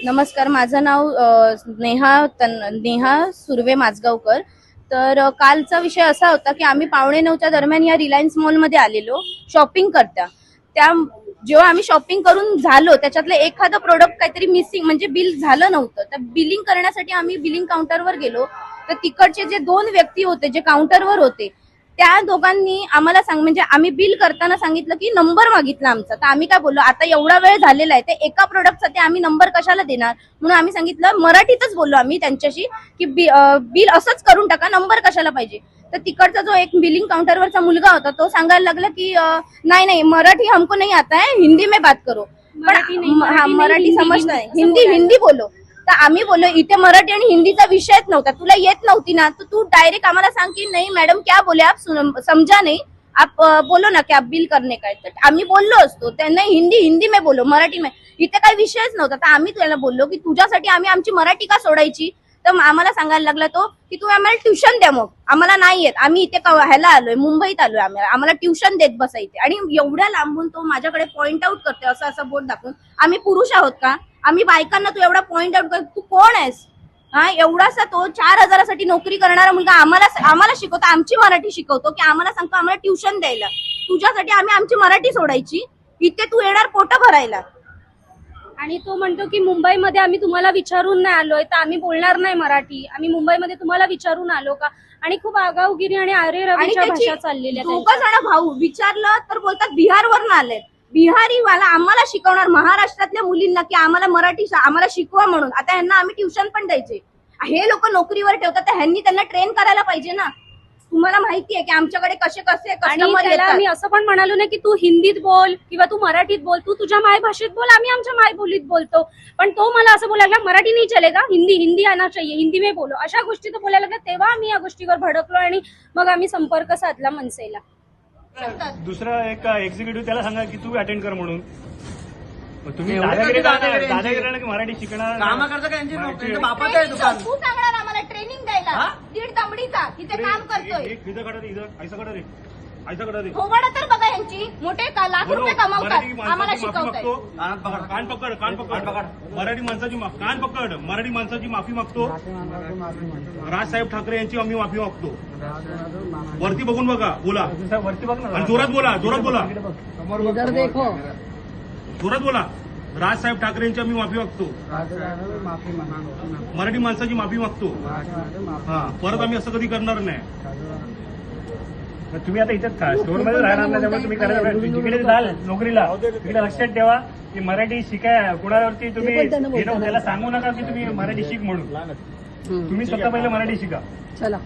नमस्कार, माझं नाव नेहा सुर्वे माझगावकर। तर कालचा विषय असा होता की आम्ही 8:45च्या दरम्यान या रिलायन्स मॉलमध्ये आलेलो शॉपिंग करता। त्या जेव्हा आम्ही शॉपिंग करून झालो त्याच्यातलं एखादं प्रोडक्ट काहीतरी मिसिंग म्हणजे बिल झालं नव्हतं, तर बिलिंग करण्यासाठी आम्ही बिलिंग काउंटरवर गेलो। तर तिकडचे जे 2 व्यक्ती होते जे काउंटरवर होते त्या दोघांनी आम्हाला म्हणजे आम्ही बिल करताना सांगितलं की नंबर मागितला आमचा। तर आम्ही काय बोललो, आता एवढा वेळ झालेला आहे, ते एका प्रोडक्टसाठी आम्ही नंबर कशाला देणार, म्हणून आम्ही सांगितलं, मराठीतच बोललो आम्ही त्यांच्याशी की बिल असंच करून टाका, नंबर कशाला पाहिजे। तर तिकडचा जो एक बिलिंग काउंटरवरचा मुलगा होता तो सांगायला लागला की नाही नाही, मराठी हमको नहीं आता है, हिंदी में बात करो। पण मराठी समजत नाही, हिंदी बोलो। तर आम्ही बोललो इथे मराठी आणि हिंदीचा विषयच नव्हता, तुला येत नव्हती ना, तर तू डायरेक्ट आम्हाला सांग की नाही मॅडम क्या बोले आप, समझा नहीं आप, बोलो ना क्या बिल करने का। तर आम्ही बोललो असतो त्यांना हिंदी में बोलो, मराठी में, इथे काही विषयच नव्हता। तर आम्ही त्याला बोललो की तुझ्यासाठी आम्ही आमची मराठी का सोडायची। तर आम्हाला सांगायला लागला तो की तुम्ही आम्हाला ट्युशन द्या, मग आम्हाला नाही येत, आम्ही इथे ह्याला आलोय, मुंबईत आलोय, आम्हाला ट्युशन देत बसा इथे। आणि एवढ्या लांबून तो माझ्याकडे पॉइंट आउट करतोय असं असं बोट दाखवून, आम्ही पुरुष आहोत का, आम्ही बायकांना तू एवढा पॉइंट आउट कर, तू कोण आहेस। हा, एवढासा तो 4,000साठी नोकरी करणारा मुलगा आम्हाला शिकवतो, आमची मराठी शिकवतो की आम्हाला सांगतो आम्हाला ट्युशन द्यायला। तुझ्यासाठी आम्ही आमची मराठी सोडायची, इथे तू येणार पोट भरायला। आणि तो म्हणतो की मुंबईमध्ये आम्ही तुम्हाला विचारून नाही आलोय, तर आम्ही बोलणार नाही मराठी, आम्ही मुंबईमध्ये तुम्हाला विचारून आलो का। आणि खूप आगाऊगिरी आणि आरेरवीच्या भाषा चाललेल्या। दोघं जण भाऊ विचारलं तर बोलतात बिहारवरून आलेत, बिहारीवाला आम्हाला शिकवणार महाराष्ट्रातल्या मुलींना की आम्हाला मराठी आम्हाला शिकवा म्हणून। आता ह्यांना आम्ही ट्युशन पण द्यायचे, हे लोक नोकरीवर ठेवतात, तर ह्यांनी त्यांना ट्रेन करायला पाहिजे ना। तुम्हाला माहिती आहे की आमच्याकडे कसे कस्टमर येतात। आम्ही असं पण म्हणालो ना की तू हिंदीत बोल किंवा तू मराठीत बोल, तू तुझ्या मायभाषेत बोल, आम्ही आमच्या मायबोलीत बोलतो। पण तो मला असं बोलायला, मराठी नाही चलेगा, हिंदी आना चाहिए, हिंदी में बोलो, अशा गोष्टी तो बोलायला लागला। तेव्हा आम्ही या गोष्टीवर भडकलो आणि मग आम्ही संपर्क साधला मनसेला। दुसरा एक एक्झिक्युटिव्ह त्याला सांगा की तू अटेंड कर म्हणून। तुम्ही दादागिरी की मराठी शिकणार काम करता का यांच्या बापाचं आहे दुकान, तू सांगणार आम्हाला ट्रेनिंग द्यायला, दीड तांबडीचा इथे काम करतोय। इथं काढा रे, इथं ऐसा काढा रे, ऐसा काढा रे। थोबाडं तर बघा यांची, मोठे लाख रुपये कमावतात, आम्हाला शिकवताय। कान पकड, मराठी माणसाची कान पकड, मराठी माणसाची माफी मागतो। राजसाहेब ठाकरे यांची आम्ही माफी मागतो। वरती बघून बघा, बोला वरती बघ ना, जोरात बोला, जोरात बोला। राजसाहेब ठाकरे यांची आम्ही माफी मागतो, मराठी माणसाची माफी मागतो। हा, परत आम्ही असं कधी करणार नाही। तुम्ही आता इथेच खा, स्टोअरमध्ये राहणार नाही, त्यामुळे तुम्ही करायला जिकडे जाल नोकरीला तिकडे लक्षात ठेवा की मराठी शिकाय, कुणावरती तुम्ही त्याला सांगू नका की तुम्ही मराठी शिक म्हणून। तुम्ही स्वतः पहिले मराठी शिका। चला।